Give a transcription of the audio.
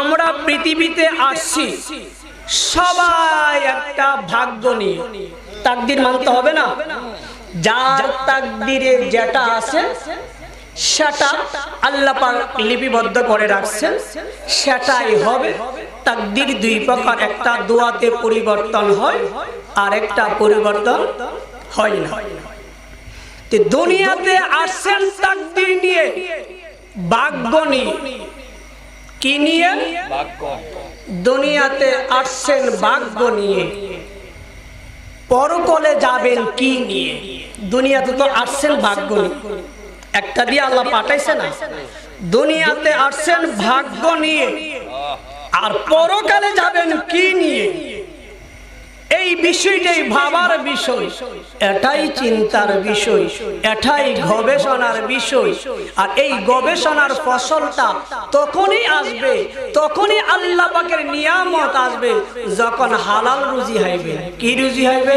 আমরা পৃথিবীতে আসছি সবাই একটা ভাগ্য নিয়ে। তাকদীর মানতে হবে না? যার তাকদীরে যেটা আছে সেটা আল্লাহ পাক লিপিবদ্ধ করে রাখছেন, সেটাই হবে। তাকদীর দুই প্রকার, একটা দোয়াতে পরিবর্তন হয় আর একটা পরিবর্তন হয় না। তো দুনিয়াতে আসছেন তাকদীর নিয়ে, ভাগ্য নিয়ে। কি নিয়ে? দুনিয়াতে আসছেন ভাগ্য নিয়ে, পরকালে যাবেন কি নিয়ে? দুনিয়াতে তো আসছেন ভাগ্য নিয়ে, একটা দিয়ে আল্লাহ পাঠাইছে না। দুনিয়াতে আসছেন ভাগ্য নিয়ে, আর পরকালে যাবেন কি নিয়ে? এই বিষয়টাই ভাবার বিষয়, এটাই চিন্তার বিষয়, এটাই গবেষণার বিষয়। আর এই গবেষণার ফসলটা তখনই আসবে, তখনই আল্লাহ পাকের নিয়ামত আসবে, যখন হালাল রুজি হইবে। কি রুজি হইবে?